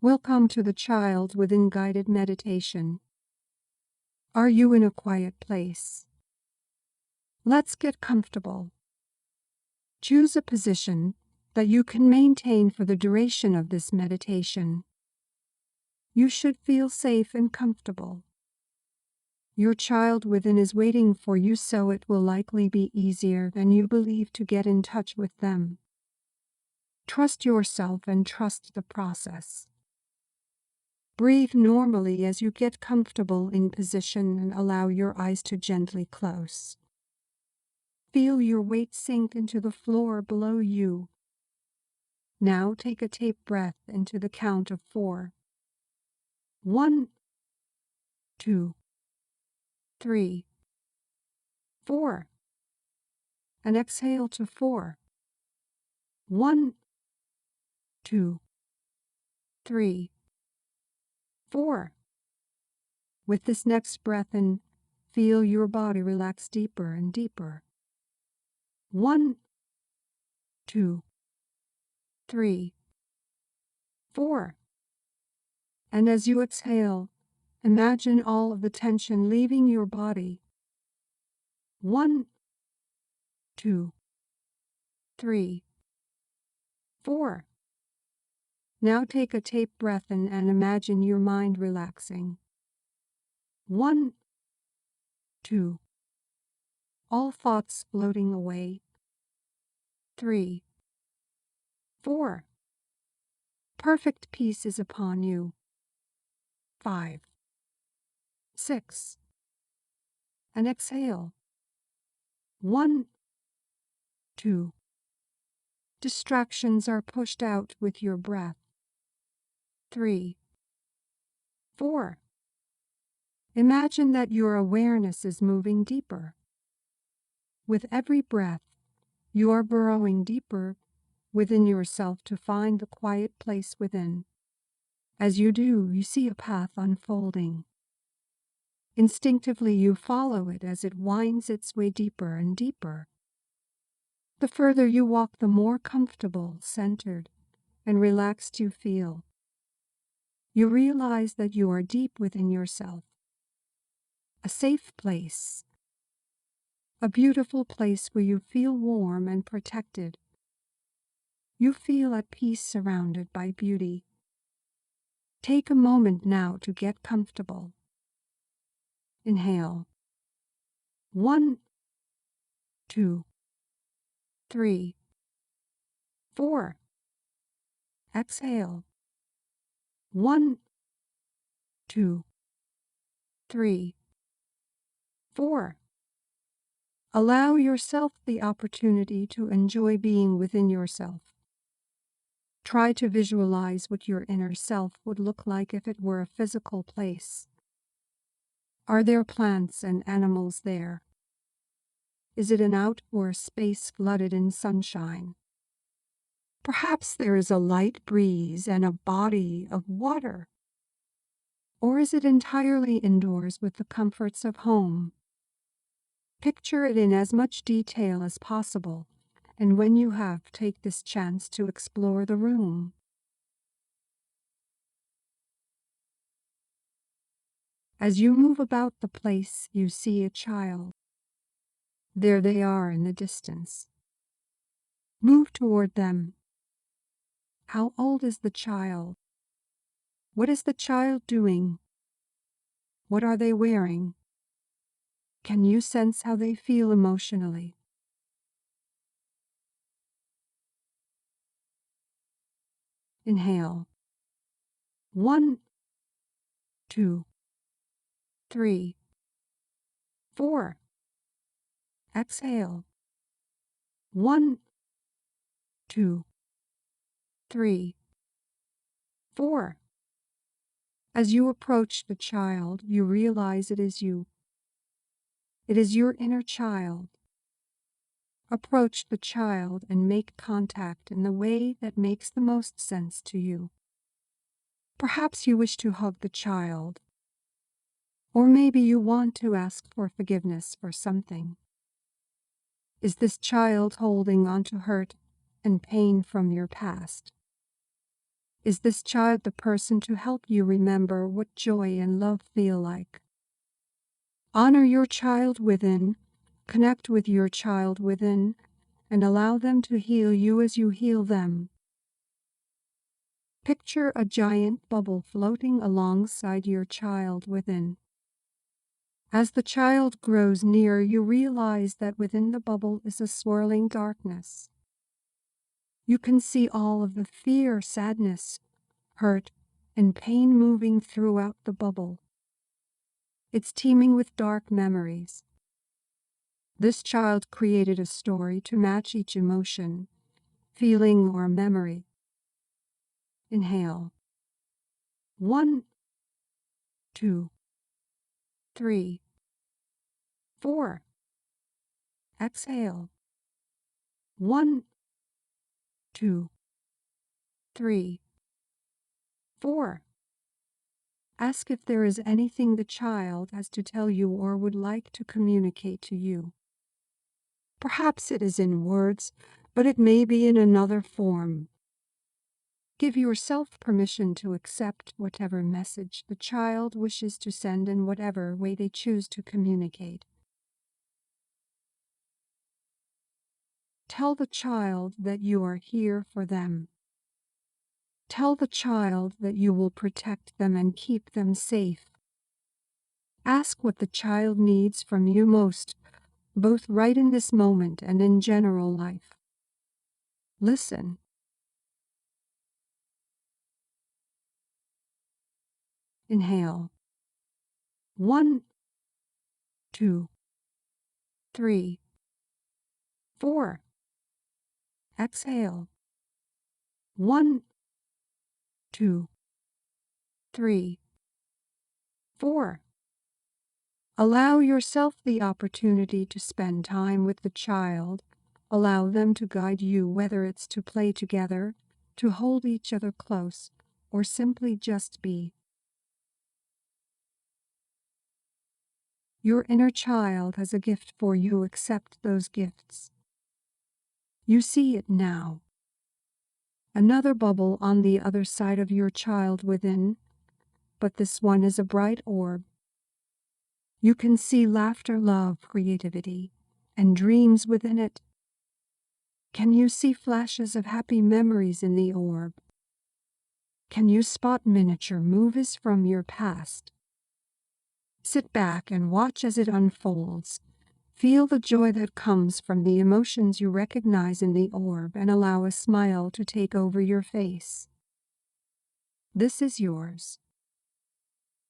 Welcome to the Child Within Guided Meditation. Are you in a quiet place? Let's get comfortable. Choose a position that you can maintain for the duration of this meditation. You should feel safe and comfortable. Your child within is waiting for you, so it will likely be easier than you believe to get in touch with them. Trust yourself and trust the process. Breathe normally as you get comfortable in position and allow your eyes to gently close. Feel your weight sink into the floor below you. Now take a deep breath into the count of 4. 1, 2, 3, 4. And exhale to 4. 1, 2, 3, 4. With this next breath in, feel your body relax deeper and deeper. 1, 2, 3, 4. And as you exhale, imagine all of the tension leaving your body. 1, 2, 3, 4. Now take a deep breath in and imagine your mind relaxing. 1, 2. All thoughts floating away. 3, 4. Perfect peace is upon you. 5, 6. And exhale. 1, 2. Distractions are pushed out with your breath. 3, 4. Imagine that your awareness is moving deeper. With every breath, you are burrowing deeper within yourself to find the quiet place within. As you do, you see a path unfolding. Instinctively, you follow it as it winds its way deeper and deeper. The further you walk, the more comfortable, centered, and relaxed you feel. You realize that you are deep within yourself. A safe place. A beautiful place where you feel warm and protected. You feel at peace surrounded by beauty. Take a moment now to get comfortable. Inhale. 1, 2, 3, 4. Exhale. 1, 2, 3, 4. Allow yourself the opportunity to enjoy being within yourself. Try to visualize what your inner self would look like if it were a physical place. Are there plants and animals there? Is it an outdoor space flooded in sunshine? Perhaps there is a light breeze and a body of water. Or is it entirely indoors with the comforts of home? Picture it in as much detail as possible, and when you have, take this chance to explore the room. As you move about the place, you see a child. There they are in the distance. Move toward them. How old is the child? What is the child doing? What are they wearing? Can you sense how they feel emotionally? Inhale. 1, 2, 3, 4. Exhale. 1, 2, 3, 4. As you approach the child, you realize it is you. It is your inner child. Approach the child and make contact in the way that makes the most sense to you. Perhaps you wish to hug the child, or maybe you want to ask for forgiveness for something. Is this child holding on to hurt and pain from your past? Is this child the person to help you remember what joy and love feel like? Honor your child within, connect with your child within, and allow them to heal you as you heal them. Picture a giant bubble floating alongside your child within. As the child grows near, you realize that within the bubble is a swirling darkness. You can see all of the fear, sadness, hurt, and pain moving throughout the bubble. It's teeming with dark memories. This child created a story to match each emotion, feeling, or memory. Inhale. 1, 2, 3, 4. Exhale. 1, 2, 3, 4. Ask if there is anything the child has to tell you or would like to communicate to you. Perhaps it is in words, but it may be in another form. Give yourself permission to accept whatever message the child wishes to send in whatever way they choose to communicate. Tell the child that you are here for them. Tell the child that you will protect them and keep them safe. Ask what the child needs from you most, both right in this moment and in general life. Listen. Inhale. 1, 2, 3, 4. Exhale. 1, 2, 3, 4. Allow yourself the opportunity to spend time with the child. Allow them to guide you, whether it's to play together, to hold each other close, or simply just be. Your inner child has a gift for you. Accept those gifts. You see it now. Another bubble on the other side of your child within, but this one is a bright orb. You can see laughter, love, creativity, and dreams within it. Can you see flashes of happy memories in the orb? Can you spot miniature movies from your past? Sit back and watch as it unfolds. Feel the joy that comes from the emotions you recognize in the orb and allow a smile to take over your face. This is yours.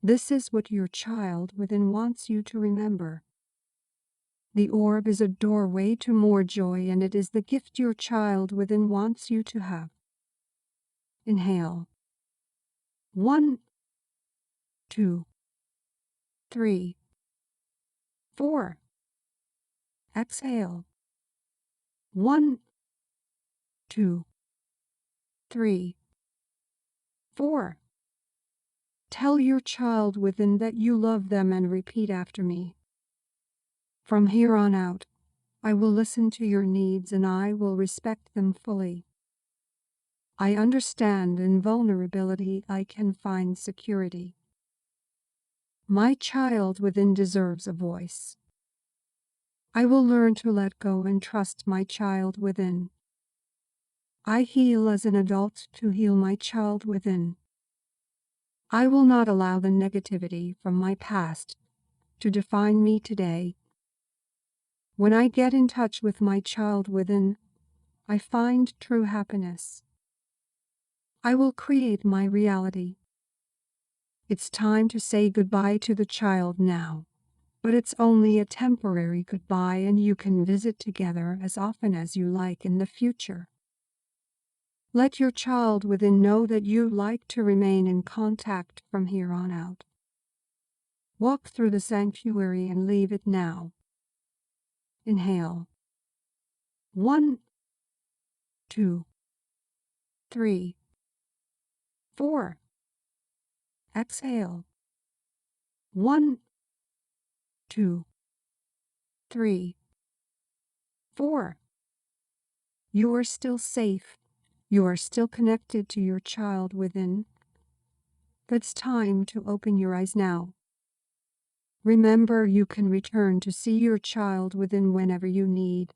This is what your child within wants you to remember. The orb is a doorway to more joy, and it is the gift your child within wants you to have. Inhale. 1, 2, 3, 4. Exhale. 1, 2, 3, 4. Tell your child within that you love them and repeat after me. From here on out, I will listen to your needs and I will respect them fully. I understand in vulnerability I can find security. My child within deserves a voice. I will learn to let go and trust my child within. I heal as an adult to heal my child within. I will not allow the negativity from my past to define me today. When I get in touch with my child within, I find true happiness. I will create my reality. It's time to say goodbye to the child now, but it's only a temporary goodbye, and you can visit together as often as you like in the future. Let your child within know that you like to remain in contact from here on out. Walk through the sanctuary and leave it now. Inhale. 1, 2, 3, 4. Exhale. 1, 2, 3, 4. You are still safe. You are still connected to your child within. It's time to open your eyes now. Remember, you can return to see your child within whenever you need.